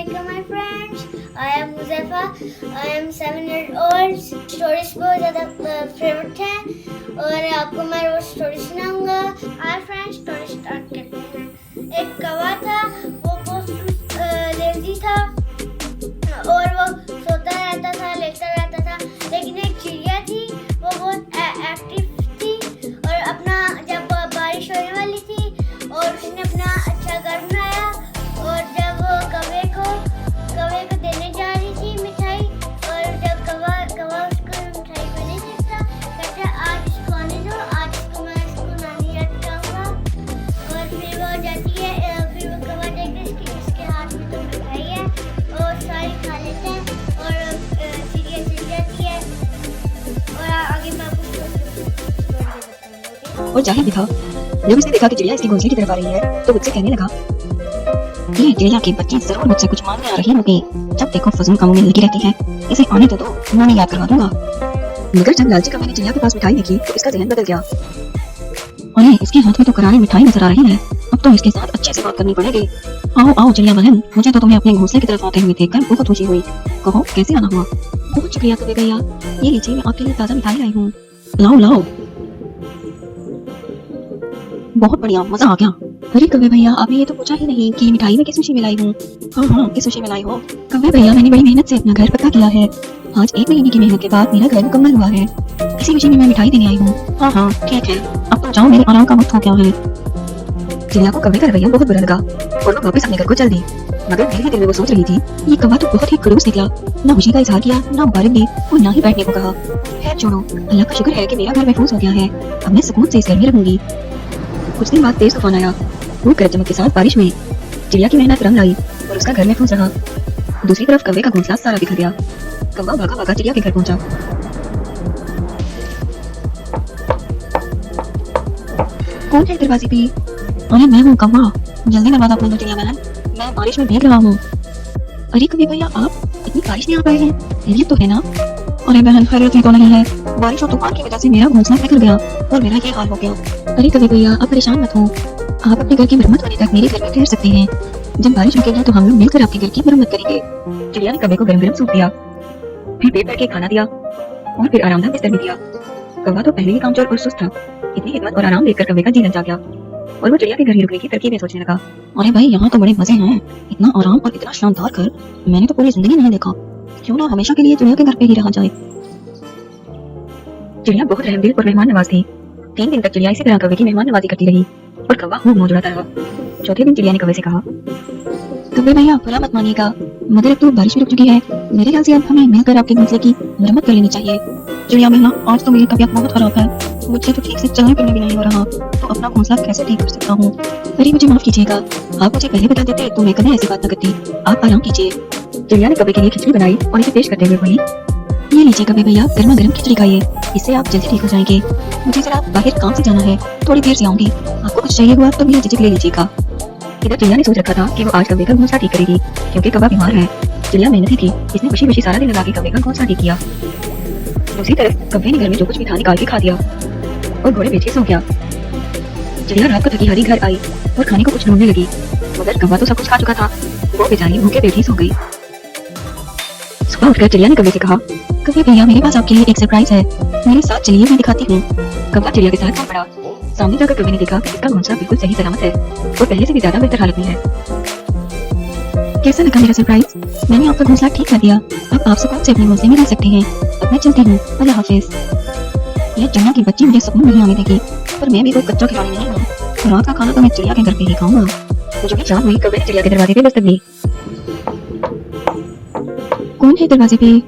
Assalamualaikum my friends. I am Muzafa. I am 7 years old. Stories बहुत ज़्यादा favourite है और आपको मैं रोज स्टोरी सुनाऊंगा। हाय फ्रेंड्स, स्टोरी स्टार्ट करते हैं। एक कौवा था, वो बहुत लेजी था और वो सोता रहता था, लेटता रहता था। लेकिन एक चिड़िया थी, वो बहुत एक्टिव थी और अपना जब बारिश होने वाली थी और उसने अपना अच्छा घर बनाया और जब वो कौवे को देने जा रही थी मिठाई, और जब कौवा उसको मिठाई को नहीं देता, कहता आज इसको आने दो, आज इसको मैं इसको नानी रख जाऊंगा। और फिर वो जाती है, फिर वो कौवा देखते इसके हाथ में तो मिठाई है और सारी खा लेते हैं और चिड़िया चली जाती है। और आगे मैं आपको और जाहिर दिखा। जब उसने देखा कि चिड़िया इसके घोंसले की तरफ आ रही है तो मुझसे कहने लगा, ये चिड़िया की बच्ची जरूर मुझसे कुछ मांगने आ रही होगी। जब देखो फजूल कामों में लगी रहती है, इसे आने तो दो, मैं याद करवा दूंगा। मगर जब लालची कौवे ने चिड़िया के पास मिठाई देखी तो इसका जहन बदल गया। अरे इसके हाथ में तो करारी मिठाई नजर आ रही है, अब तो इसके साथ अच्छे से बात करनी पड़ेगी। आओ आओ चिड़िया बहन, मुझे तो तुम्हें अपने घोंसले की तरफ आते हुए देखकर बहुत खुशी हुई। कहो कैसे आना हुआ? बहुत शुक्रिया कौवे भैया, ये लीजिए मैं आपके लिए ताजा मिठाई लाई हूँ, लाओ लाओ। बहुत बढ़िया, मजा आ गया। अरे कौवे भैया, आपने ये तो पूछा ही नहीं कि मिठाई में किस खुशी में लाई हूँ। हाँ किस खुशी में लाई हो? कौवे भैया, मैंने बड़ी मेहनत से अपना घर पक्का किया है। आज 1 महीने की मेहनत के बाद मेरा घर मुकम्मल हुआ है, इसी खुशी में मैं मिठाई देने आई हूँ। हाँ ठीक है, अब तो जाओ, मेरे आराम का वक्त हो गया है। चिड़िया को कौवे का रवैया बहुत बुरा लगा और वो वापस अपने घर को चल दी। मगर मेरे दिल में वो सोच रही थी, ये कौवा तो बहुत ही खड़ूस निकला, ना खुशी का इजहार किया, ना मुबारक दी और ना ही बैठने को कहा। खैर छोड़ो, अल्लाह का शुक्र है कि मेरा घर महफूज हो गया है, अब मैं सुकून से इस घर में रहूंगी। कुछ दिन बाद तेज तूफान आया, खूब गरज चमक के साथ बारिश हुई। चिड़िया की मेहनत रंग लाई और उसका घर महफूज रहा। दूसरी तरफ कौवे का घोंसला सारा बिखर गया। कौवा भागा भागा चिड़िया के घर पहुंचा। कौन है दरवाजे पे? अरे मैं हूँ कौवा, जल्दी दरवाजा खोल दो चिड़िया बहन, मैं बारिश में भीग रहा हूँ। अरे कौवे भैया, आप इतनी बारिश में आ गए हैं, खैरियत तो है ना? अरे बहन, खैरियत तो नहीं है, बारिश और तूफान की वजह से मेरा घोंसला बिखर गया और मेरा ये हाल हो गया। अरे कौवे भैया, आप परेशान मत हो, आप अपने घर की मरम्मत होने तक मेरे घर में ठहर सकते हैं। जब बारिश रुकेगी तो हम लोग मिलकर आपके घर की मरम्मत करेंगे। चिड़िया ने कौवे को गरम सूप दिया, फिर पेट भर के खाना दिया और फिर आरामदार बिस्तर भी दिया। कौवा तो पहले ही कामचोर और सुस्त था, इतनी हिम्मत और आराम देखकर कौवे का जी लग जा गया और वो चिड़िया के घर ही रुकने की तरकीबें सोचने लगा। अरे भाई, यहाँ तो बड़े मजे हैं, इतना आराम और इतना शानदार घर मैंने तो पूरी जिंदगी नहीं देखा। क्यों ना हमेशा के लिए चिड़िया के घर पे ही रहा जाए। चिड़िया बहुत रहमदिल और मेहमान नवाज थी। 3 दिन तक चिड़िया इसी तरह कौवे की मेहमान नवाजी करती रही और कौवा खूब मौज उड़ाता रहा। चौथे दिन चिड़िया ने कौवे से कहा, कौवे भैया बुरा मत मानिएगा, मगर अब तो बारिश भी रुक चुकी है, मेरे ख्याल से अब हमें मिलकर आपके घोंसले की मरम्मत कर लेनी चाहिए। चिड़िया बहना, आज तो मेरी तबीयत बहुत खराब है, मुझे तो ठीक से चलने फिरने भी नहीं हो रहा, तो अपना घोंसला कैसे ठीक कर सकता हूँ? अरे मुझे माफ कीजिएगा, आप मुझे पहले बता देते तो मैं कभी ऐसी बात न करती, आप आराम कीजिए। चिड़िया ने कौवे के लिए खिचड़ी बनाई और इसे पेश करते हुए बोली, ये लीजिए कौवे भैया, गर्मा गर्म खिचड़ी खाइए, इससे आप जल्दी ठीक हो जाएंगे। मुझे जरा बाहर काम से जाना है, थोड़ी देर से आऊंगी, आपको कुछ चाहिए हुआ तो बिना झिझक ले लीजिएगा। इधर चिड़िया ने सोच रखा था कि वो आज कौवे का घोंसला ठीक करेगी, क्योंकि कौवा बीमार है। चिड़िया मेहनती थी, इसने खुशी खुशी सारा दिन लगा के कौवे का घोंसला ठीक किया। दूसरी तरफ कौवे ने घर में जो कुछ भी था निकाल के खा दिया और घोड़े बेचैन सो गया। चिड़िया रात को थकी हारी घर आई और खाने को कुछ ढूंढने लगी, मगर कौवा तो सब कुछ खा चुका था, वो बेचारी भूखे पेट सो गई। सुबह उठकर चिड़िया ने कौवे से कहा, कौवे भैया, मेरे पास आपके लिए एक सरप्राइज है, मेरे साथ चलिए, मैं दिखाती हूँ। कौवा चिड़िया के साथ चल पड़ा। सामने जाकर कौवे ने देखा कि इसका घोंसला बिल्कुल सही सलामत है और पहले से भी ज्यादा बेहतर हालत में है। कैसा लगा मेरा सरप्राइज? मैंने आपका घोंसला ठीक कर दिया, अब आप सुकून से अपने घोंसले में रह सकते हैं। अब मैं चलती हूँ, अल्लाह हाफिज। यह चिड़िया की बच्ची मुझे सुकून नहीं आने देगी, पर मैं भी कोई कच्चा खिलाड़ी नहीं हूँ। रात का खाना तो मैं चिड़िया के घर पे ही खाऊंगा। जो भी शाम हुई, कौवे ने चिड़िया के दरवाजे पे दस्तक दी। कौन है दरवाजे पे?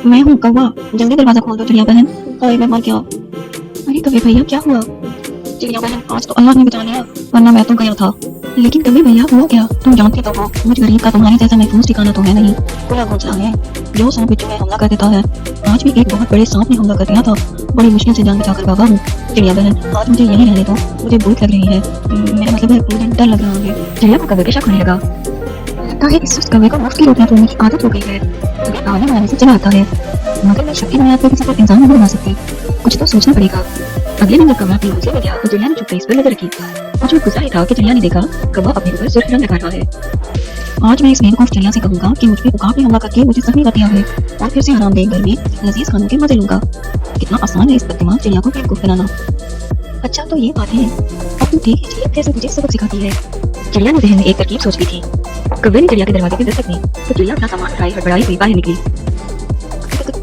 मैं हूँ कौवा, जल्दी दरवाजा खोल दो चिड़िया बहन, हाय मैं मर गया। अरे कौवे भैया, क्या हुआ? चिड़िया बहन, आज तो अल्लाह ने बचा लिया, वरना मैं तो गया था। लेकिन कौवे भैया, हुआ क्या? तुम जानते तो हो, मुझ गरीब का तुम्हारे जैसा महफूज ठिकाना तो है नहीं, खुला घोंसला है जो सांप बिच्छू में हमला कर देता है। आज भी एक बहुत बड़े सांप ने हमला कर दिया था, बड़ी मुश्किल से जान बचाकर भागा हूँ। चिड़िया बहन, आज मुझे यहीं रहने दो, मुझे भूख लग रही है, मेरा मतलब है मुझे डर लग रहा है। चिड़िया को कौवे के शक होने लगा, लगता है इस कौवे को मुफ्त की रोटियां तोड़ने की आदत हो गई है, कभी आने वाले से चला आता है, मगर मैं शक्ति में आपको किसी को इंसान नहीं बना सकती, कुछ तो सोचना पड़ेगा। अगले दिन जब कौवा अपने घोंसले में गया तो चिड़िया ने चुपके इस पर नजर रखी और जो गुस्सा था कि चिड़िया ने देखा कौवा अपने ऊपर सुर्ख रंग लगा रहा है। आज मैं इस बेवकूफ चिड़िया से कहूंगा कि मुझ पे उकाब ने हमला करके मुझे जख्मी कर दिया है और फिर से आरामदेह घर में लजीज खानों के मजे लूंगा। कितना आसान है इस बददिमाग चिड़िया को बेवकूफ बनाना। अच्छा तो ये बात है, अब तुम ठीक चिड़िया कैसे मुझे सबक सिखाती है। चिड़िया ने जहन में एक तरकीब सोच ली थी। कौवे ने चिड़िया के दरवाजे पे दस्तक दी तो चिड़िया अपना सामान उठाए हड़बड़ाई हुई बाहर निकली।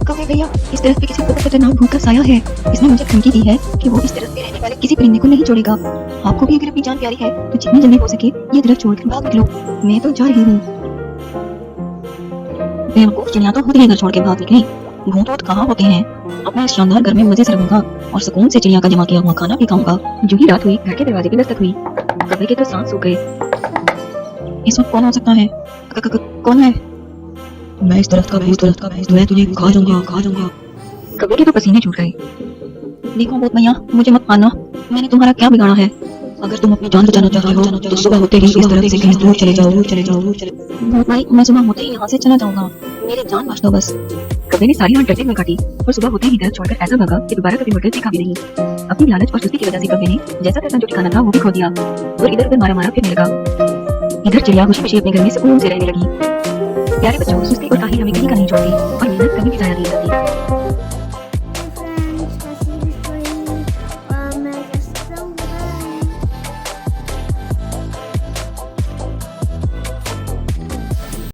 कौवे भैया, इस तरफ पे किसी बहुत खतरनाक भूत का साया है। इसने मुझे धमकी दी है कि वो इस तरफ पे रहने वाले किसी परिंदे को नहीं छोड़ेगा। आपको भी अगर अपनी जान प्यारी है तो जितनी जल्दी हो सके ये दरख्त छोड़कर भाग निकलो। मैं तो जा रही हूँ। बेवकूफ चिड़िया तो खुद ही घर छोड़ के भाग निकली। भूत वूत कहाँ होते हैं। अब मैं इस शानदार घर में मजे से रहूंगा और सुकून से चिड़िया का जमा किया हुआ खाना भी खाऊंगा। जो ही रात हुई घर के दरवाजे पे दस्तक हुई। कौवे के तो सांस सूख गए। इस वक्त कौन हो सकता है? कौन है? मैं इस तरफ का भूत, मैं तुझे खा जाऊंगा। कौवे के तो पसीने छूट गए। देखो भूत भैया, मुझे मत मारना, मैंने तुम्हारा क्या बिगाड़ा है। अगर तुम अपनी जान बचाना चाहते हो तो सुबह होते ही इस तरफ से कहीं दूर चले जाओ। भूत भाई, मैं सुबह होते ही यहाँ से चला जाऊंगा, मेरी जान बचा दो बस। कौवे ने सारी रात डरते हुए काटी और सुबह होते ही घर छोड़कर ऐसा भागा कि दोबारा कभी मुड़कर देखा भी नहीं। अपनी लालच और सुस्ती की वजह से कौवे ने जैसा तैसा जो ठिकाना था वो भी खो दिया और इधर उधर मारा फिरने लगा। इधर चिड़िया खुशी खुशी अपने घर में सुकून से रहने लगी। प्यारे बच्चों, सुस्ती और ताही हमें कहीं का नहीं छोड़ती और मेहनत कभी भी जाया नहीं करती।